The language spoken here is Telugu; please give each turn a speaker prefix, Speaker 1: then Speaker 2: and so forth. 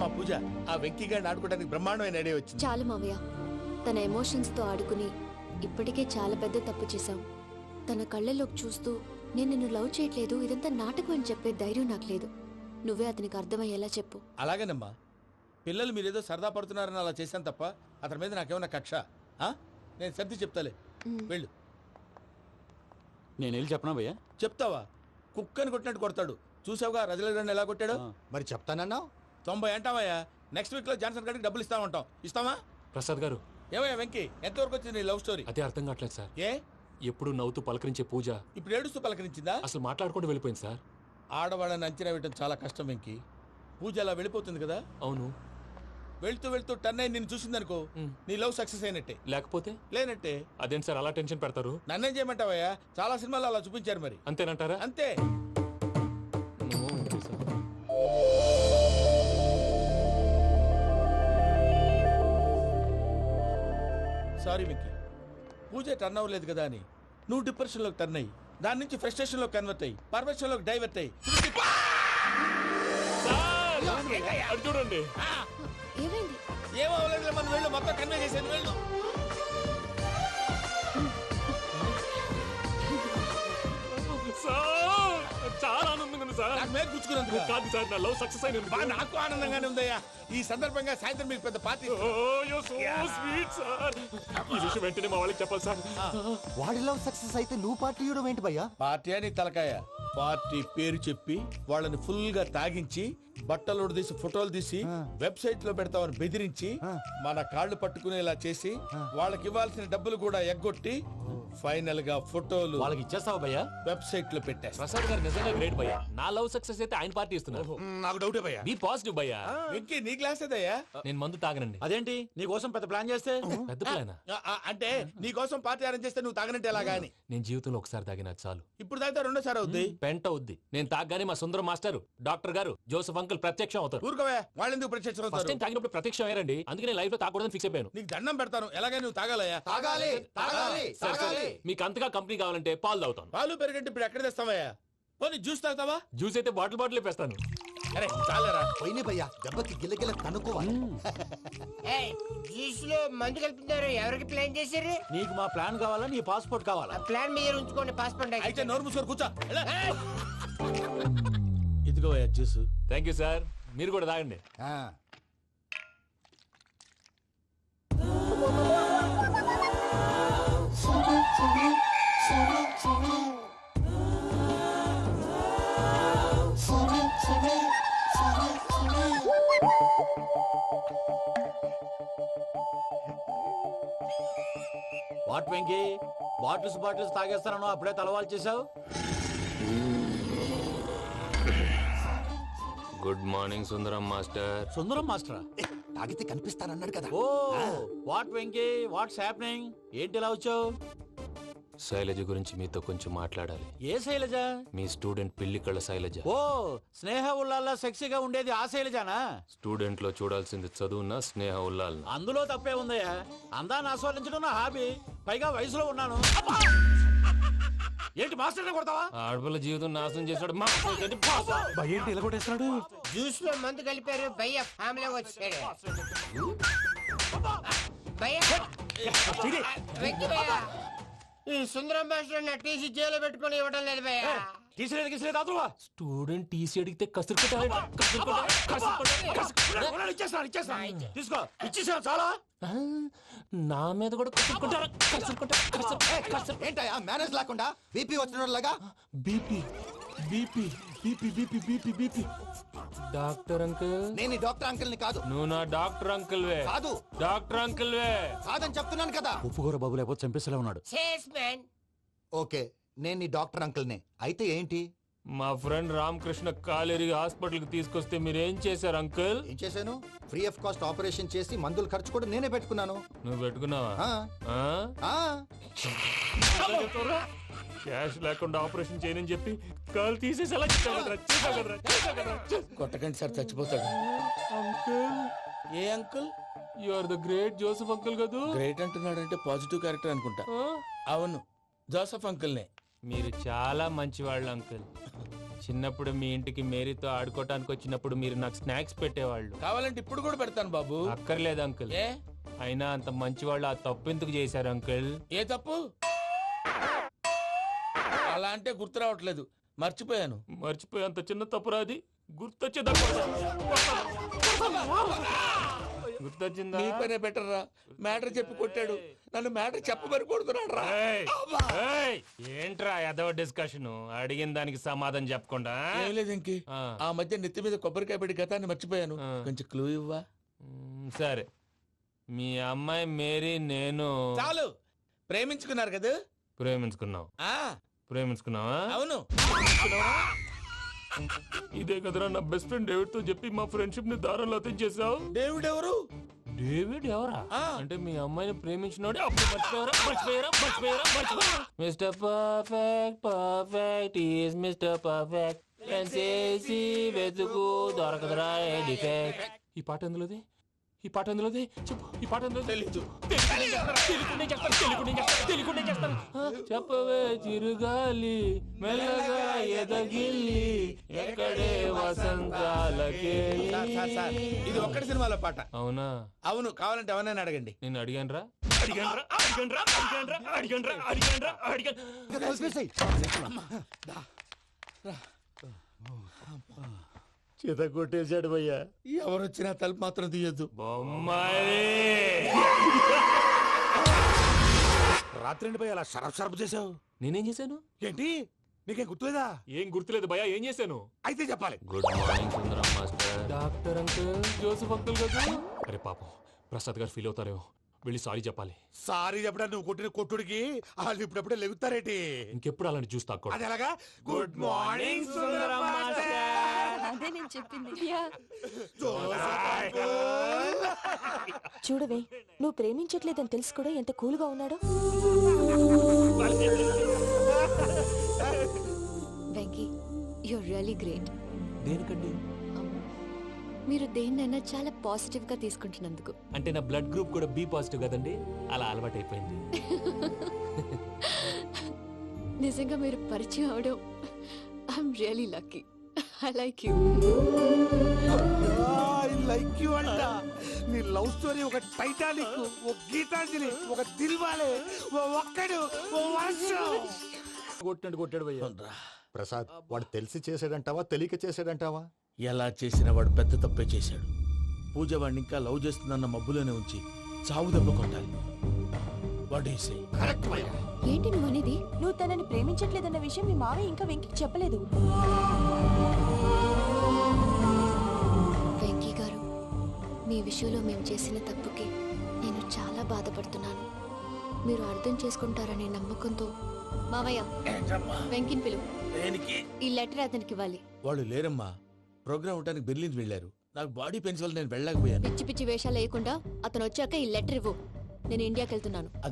Speaker 1: అమ్మా పూజ, ఆ వెంకీ గారిని ఆడుకోవడానికి బ్రహ్మాండమైన ఐడియా వచ్చింది.
Speaker 2: చాలు మావయ్య, తన ఎమోషన్స్ తో ఆడుకుని ఇప్పటికే చాలా పెద్ద తప్పు చేశావు. తన కళ్ళలోకి చూస్తూ నేను నిన్ను లవ్ చేయట్లేదు, ఇదంతా నాటకం అని చెప్పే ధైర్యం నాకు లేదు. నువ్వే అతనికి అర్థమయ్యేలా చెప్పు.
Speaker 1: అలాగేనమ్మా, పిల్లలు మీరేదో సరదా పడుతున్నారని అలా చేశాను తప్ప అతని మీద నాకేమన్నా కక్ష? నేను సర్ది చెప్తాలే, వెళ్ళు.
Speaker 3: నేను వెళ్ళి చెప్పనా భయ్యా?
Speaker 1: చెప్తావా? కుక్కని కొట్టినట్టు కొడతాడు. చూసావుగా రజలగడ్డని ఎలా కొట్టాడు?
Speaker 4: మరి చెప్తానన్నా
Speaker 1: 90 అంటావయ్యా. నెక్స్ట్ వీక్ లో జాన్సన్ గారికి డబ్బులు ఇస్తామంటాం. ఇస్తావా?
Speaker 5: ప్రసాద్ గారు,
Speaker 1: ఏమయ్యా వెంకీ, ఎంతవరకు వచ్చింది నీ లవ్ స్టోరీ?
Speaker 5: అదే అర్థం కావట్లేదు సార్.
Speaker 1: ఏ
Speaker 5: ఎప్పుడు నవ్వుతూ పలకరించే పూజ
Speaker 1: ఇప్పుడు ఏడుస్తూ పలకరించిందా?
Speaker 5: అసలు మాట్లాడుకుంటూ వెళ్ళిపోయింది సార్.
Speaker 1: ఆడవాళ్ళని అంచనా వేయటం చాలా కష్టం వెంకీ. పూజ అలా వెళ్ళిపోతుంది కదా.
Speaker 5: అవును.
Speaker 1: వెళ్తూ వెళ్తూ టర్న్ అయి నిన్ను చూసిందనుకో, నీ లవ్ సక్సెస్ అయినట్టే.
Speaker 5: లేకపోతే
Speaker 1: లేనట్టే.
Speaker 5: అదేంటి సార్ అలా టెన్షన్ పెడతారు?
Speaker 1: నన్నేం చేయమంటావయ్యా? చాలా సినిమాలు అలా చూపించారు మరి.
Speaker 5: అంతేనంటారా?
Speaker 1: అంతే. సారీ మిక్కీ, పూజ టర్న్ అవ్వలేదు కదా అని నువ్వు డిప్రెషన్ లోకి టర్న్ అయ్యి, దాని నుంచి ఫ్రస్ట్రేషన్ లో కన్వర్ట్ అయ్యి, పర్వర్షన్ లోకి డైవర్ట్ అయ్యి.
Speaker 5: చూడండి,
Speaker 2: ఏమైంది?
Speaker 1: ఏమో అవ్వలేదు, మనం వెళ్ళు, మొత్తం కన్వే చేసేది వెళ్ళు.
Speaker 5: చాలా ఆనందంగా ఉంది సార్.
Speaker 1: నాకు మీద కూర్చుకున్నందుకు
Speaker 5: కాదు సార్, నా లవ్ సక్సెస్ అయినందుకు.
Speaker 1: నాకు ఆనందంగానే ఉందయ్యా. ఈ సందర్భంగా సాయంత్రం మీకు పెద్ద పార్టీ.
Speaker 5: ఈ విషయం వెంటనే మా వాళ్ళకి చెప్పాలి సార్.
Speaker 4: వాడి లవ్ సక్సెస్ అయితే నువ్వు పార్టీ ఇవ్వడం ఏంటి భయ్యా?
Speaker 1: పార్టీ అని తలకాయ. పార్టీ పేరు చెప్పి వాళ్ళని ఫుల్ గా తాగించి, బట్టలు తీసి ఫోటోలు తీసి వెబ్సైట్ లో పెడతామని బెదిరించి, మన కాళ్ళు పట్టుకునేలా చేసి, వాళ్ళకి ఇవ్వాల్సిన డబ్బులు కూడా ఎగ్గొట్టి, ఫైనల్ గా ఫోటోలు
Speaker 5: వాళ్ళకి ఇచ్చేస్తావా భయ్యా?
Speaker 1: వెబ్సైట్ లో పెట్టేస్తా.
Speaker 5: ప్రసాద్ గారు నిజంగా గ్రేట్ భయ్యా. నా లవ్ సక్సెస్ అయితే ఆయన పార్టీ ఇస్తున్నారు.
Speaker 1: నాకు డౌటే భయ్యా.
Speaker 5: బీ పాజిటివ్ భయ్యా.
Speaker 1: వెంకీ నీ గ్లాస్ ఏదయ్యా?
Speaker 5: నేను మందు తాగనండి.
Speaker 3: అదేంటి నీ కోసం పెద్ద ప్లాన్ చేస్తే?
Speaker 5: పెద్ద ప్లానా?
Speaker 1: అంటే నీ కోసం పార్టీ అరేంజ్ చేస్తే నువ్వు తాగనంటే ఎలాగా అని.
Speaker 5: నేను జీవితంలో ఒకసారి తాగినా చాలు.
Speaker 1: ఇప్పుడు తాగితే రెండోసారి అవుద్ది.
Speaker 5: పెంట అవుద్ది. నేను తాగగానే మా సుందరం మాస్టర్, డాక్టర్ గారు, జోసెఫ్ అంకుల్ ప్రత్యక్షం అవుతారు.
Speaker 1: ఊరుకోవే, వాళ్ళు ఎందుకు ప్రత్యక్షం
Speaker 5: ఫస్ట్
Speaker 1: అవుతారు?
Speaker 5: టైం తాగినప్పుడు ప్రత్యక్షం అయ్యారండి. అందుకే నేను లైఫ్ లో తాగకూడదని ఫిక్స్ అయిపోయాను.
Speaker 1: నీకు దండం పెడతాను, ఎలాగైనా నువ్వు తాగాలయ్యా.
Speaker 4: తాగాలి తాగాలి
Speaker 5: సరే, సరే.
Speaker 4: తాగాలి.
Speaker 5: మీకు అంతగా కంపెనీ కావాలంటే పాలు తాగుతాను.
Speaker 1: పాలు పెరిగంటే ఇప్పుడు ఎక్కడ తెస్తావయ్యా? పోనీ జ్యూస్ తాగుతావా?
Speaker 5: జ్యూస్ అయితే బాటిల్ వేస్తాను.
Speaker 1: అరే చాలరా.
Speaker 4: పోయిన భయ్యా, దెబ్బకి గిల్లగిల్ల తనుకోవాలి.
Speaker 6: జ్యూస్ లో మందు కలుపుతున్నారు. ఎవరికి ప్లాన్ చేశారు?
Speaker 3: నీకు మా ప్లాన్ కావాలా, నీ పాస్పోర్ట్ కావాలా?
Speaker 6: ఆ ప్లాన్ మీద ఉంచుకోండి, పాస్పోర్ట్
Speaker 1: అయితే నోరు మూసుకొని కూర్చో. ఇదిగోవయ్యా జ్యూస్.
Speaker 5: Thank you sir. మీరు కూడా తాగండి.
Speaker 3: వాట్ వెంకీ, బాటిల్స్ తాగేస్తానో అప్పుడే తలవాలు చేసావు?
Speaker 5: Good morning Sundaram master.
Speaker 3: Sundaram మాస్టరా?
Speaker 4: తాగితే కనిపిస్తానన్నాడు కదా.
Speaker 3: Oh what Venky, what's happening? ఏంటి ఇలా వచ్చావు?
Speaker 5: శైలజ గురించి మీతో కొంచెం మాట్లాడాలి.
Speaker 3: ఏ శైలజ?
Speaker 5: మీ స్టూడెంట్ పిల్లి కళ్ళ శైలజ.
Speaker 3: ఓ స్నేహ ఉల్లాల్లో సెక్సీగా ఉండేది ఆ శైలజానా?
Speaker 5: స్టూడెంట్ లో చూడాల్సింది చదువున్న స్నేహ ఉల్లాల్.
Speaker 3: అందులో తప్పే ఉందయ్యా. అందాన్ని ఆస్వాదించడం నా హాబీ. పైగా వయసులో ఉన్నాను. ఏంటి మాస్టర్ కొడతావా?
Speaker 5: ఆడపిల్ల జీవితం నాశనం చేశాడు.
Speaker 3: ఏంటి ఇలా కొట్టేస్తున్నాడు?
Speaker 6: జ్యూస్ లో మందు కలిపారు. భయ్య ఫ్యామిలీ వచ్చాడు. భయ్య వెక్కి భయ్య, ఈ సుందరం మాస్టర్ నా టీసీ జైల్లో పెట్టుకొని ఇవ్వడం లేదు భయ్య.
Speaker 3: తీసిలేదు.
Speaker 5: స్టూడెంట్ టీసీ అడిగితే కసురు
Speaker 3: తీసుకో, ఇచ్చేసా చాలా.
Speaker 5: నా మీద కూడా
Speaker 4: ఏంటయ్యా మేనేజ్ లేకుండా బీపీ వచ్చినలాగా?
Speaker 5: BP BP BP BP BP BP. Doctor uncle,
Speaker 4: నేను ఈ డాక్టర్ అంకుల్ ని కాదు.
Speaker 5: నువ్వు నా డాక్టర్ అంకుల్ వే.
Speaker 4: కాదు.
Speaker 5: డాక్టర్ అంకుల్ వే.
Speaker 4: కాదని చెప్తున్నాను కదా.
Speaker 3: ఉప్పుకూర బాబు లేకపోతే చంపేసేలా ఉన్నాడు.
Speaker 6: Sales man.
Speaker 4: ఓకే, నేను ఈ డాక్టర్ అంకుల్ నే. అయితే ఏంటి?
Speaker 5: మా ఫ్రెండ్ రామకృష్ణ కాలేరి హాస్పిటల్ కి తీసుకొస్తే మీరేం చేశారు అంకుల్?
Speaker 4: ఏం చేశాను? ఫ్రీ ఆఫ్ కాస్ట్ ఆపరేషన్ చేసి మందులు ఖర్చు కూడా నేనే పెట్టుకున్నాను.
Speaker 5: నువ్వు పెట్టుకున్నావా?
Speaker 4: ఆ,
Speaker 5: ఆ?
Speaker 4: ఆ.
Speaker 5: క్యాష్ లేకుండా ఆపరేషన్ చేయనని చెప్పి కాలు తీసేసేలా
Speaker 1: కొట్టకండి సార్, చచ్చిపోతాడు.
Speaker 5: అంకుల్,
Speaker 1: ఏ uncle?
Speaker 5: You are the great Joseph uncle కదూ?
Speaker 1: గ్రేట్ అంటున్నాడంటే పాజిటివ్ క్యారెక్టర్ అనుకుంటా. అవును, జోసెఫ్ అంకుల్ నే.
Speaker 5: మీరు చాలా మంచివాళ్ళు అంకుల్, చిన్నప్పుడు మీ ఇంటికి మేరీతో ఆడుకోవటానికి వచ్చినప్పుడు మీరు నాకు స్నాక్స్ పెట్టేవాళ్ళు.
Speaker 1: కావాలంటే ఇప్పుడు కూడా పెడతాను బాబు.
Speaker 5: అక్కర్లేదు అంకుల్.
Speaker 1: ఏ
Speaker 5: అయినా అంత మంచి వాళ్ళు ఆ తప్పు ఎందుకు చేశారు అంకుల్?
Speaker 1: ఏ తప్పు? అలా అంటే గుర్తు రావట్లేదు, మర్చిపోయాను.
Speaker 5: మర్చిపోయి అంత చిన్న తప్పురా అది? గుర్తొచ్చిందా? గుర్తొచ్చిందా?
Speaker 1: నీ పనే బెటర్ రా. మ్యాటర్ చెప్పి కొట్టాడు, నన్ను మ్యాటర్ చెప్పమని కొడుతున్నాడు రా.
Speaker 5: ఏయ్, ఏంట్రా ఎదవ డిస్కషన్? అడిగిన దానికి సమాధానం చెప్పకుండా?
Speaker 1: ఏం లేదు ఇంకి, ఆ మధ్య నెత్తి మీద కొబ్బరికాయ పెట్టి గతాన్ని మర్చిపోయాను. కొంచెం క్లూ ఇవ్వా?
Speaker 5: సరే, మీ అమ్మాయి మేరీ నేను
Speaker 1: చాలు, ప్రేమించుకున్నారు కదా?
Speaker 5: ప్రేమించుకున్నావు. ప్రేమించుకున్నావా?
Speaker 1: అవును.
Speaker 5: ఇదే కదరా నా బెస్ట్ ఫ్రెండ్ డేవిడ్ తో చెప్పి మా ఫ్రెండ్షిప్ ని దారంలో తెచ్చేసావు.
Speaker 1: డేవిడ్ ఎవరు?
Speaker 5: డేవిడ్ ఎవరా? అంటే మీ అమ్మాయిని ప్రేమించినోడే అప్పుడు మర్చిపోయారా? Mister perfect perfect is mister perfect చేసి వెతుకు దొరకదురా డిఫెక్ట్. ఈ పాట ఎందులోది? ఈ పాట ఎందులోది? చెప్పు, ఈ పాట ఎందులో?
Speaker 1: తెలీదు.
Speaker 5: చెప్పవే చిరుగాలి మెల్లగా ఎదగిల్లి ఎక్కడే వసంతాలకే.
Speaker 1: ఇది ఒక్కటి సినిమాలో పాట.
Speaker 5: అవునా?
Speaker 1: అవును, కావాలంటే ఎవరైనా అడగండి.
Speaker 5: నేను అడిగాను రా.
Speaker 3: చేత కొట్టేశాడు భయ్యా.
Speaker 1: ఎవరొచ్చినా తలుపు మాత్రం తీయద్దు.
Speaker 5: బొమ్మాయి
Speaker 3: రాత్రి భయ్య అలా షరఫ్ చేసావు.
Speaker 5: నేనేం చేశాను?
Speaker 3: ఏంటి, నీకేం గుర్తులేదా?
Speaker 5: ఏం గుర్తులేదు భయ్యా. ఏం చేశాను?
Speaker 3: అయితే చెప్పాలి.
Speaker 5: Good morning Sundaram master. Doctor uncle, Joseph uncle కదా? అరే పాపం, ప్రసాద్ గారు ఫీల్ అవుతారేమో. వెళ్ళి సారీ చెప్పాలి.
Speaker 3: సారీ చెప్పడా నువ్వు కొట్టిన కొట్టుడికి వాళ్ళు ఇప్పుడప్పుడే లెగుతారేటి?
Speaker 5: ఇంకెప్పుడు అలాంటి జ్యూస్ తాక్కూడదు.
Speaker 3: అది ఎలాగా? Good morning Sundaram master.
Speaker 2: అదే నేను చెప్పింది.
Speaker 7: చూడవే, నువ్వు ప్రేమించట్లేదని తెలుసు కూడా ఎంత కూల్గా ఉన్నాడో.
Speaker 2: Venky, you're really great.
Speaker 5: దేనికండి?
Speaker 2: మీరు దేన్నైనా చాలా పాజిటివ్ గా తీసుకుంటున్నందుకు.
Speaker 5: అంటే నా బ్లడ్ గ్రూప్ కూడా బి పాజిటివ్ కదండి, అలా అలవాటు అయిపోయింది.
Speaker 2: నిజంగా మీరు పరిచయం అవడం I'm really lucky. I like you.
Speaker 3: I like you అంట. నీ లవ్ స్టోరీ ఒక టైటానిక్, ఒక గీతాంజలి, ఒక దిల్వాలే, ఒక్కడు వర్షం కొట్టాడు భయ్యా.
Speaker 4: ప్రసాద్, వాడు తెలిసి చేసాడంటావా తెలియక చేసాడంటావా?
Speaker 1: ఎలా చేసిన వాడు పెద్ద తప్పే చేశాడు. పూజ వాడిని ఇంకా లవ్ చేస్తుందన్న మబ్బులోనే ఉంచి చావు దెబ్బ కొట్టాలి. వాడేసే
Speaker 3: కరెక్ట్ భయ్యా.
Speaker 2: ఏంటి నువ్వు అనేది?
Speaker 7: నువ్వు తనని ప్రేమించట్లేదన్న విషయం మీ మావయ్య ఇంకా వెంకికి చెప్పలేదు.
Speaker 2: వెంకీ గారు, మీ విషయంలో మేము చేసిన తప్పుకి నేను చాలా బాధపడుతున్నాను. మీరు అర్థం చేసుకుంటారనే నమ్మకంతో. మావయ్య, వెంకిని పిలువు. ఈ లెటర్ అతనికి ఇవ్వాలి.
Speaker 1: వాళ్ళు లేరమ్మా, ప్రోగ్రామ్ ఉండడానికి బెర్లిన్ వెళ్ళారు. నాకు బాడీ పెయిన్స్ వల్ల నేను వెళ్ళలేకపోయాను.
Speaker 2: పిచ్చి పిచ్చి వేషాలు వేయకుండా అతను వచ్చాక ఈ లెటర్ ఇవ్వు. నేను ఇండియాకి వెళ్తున్నాను.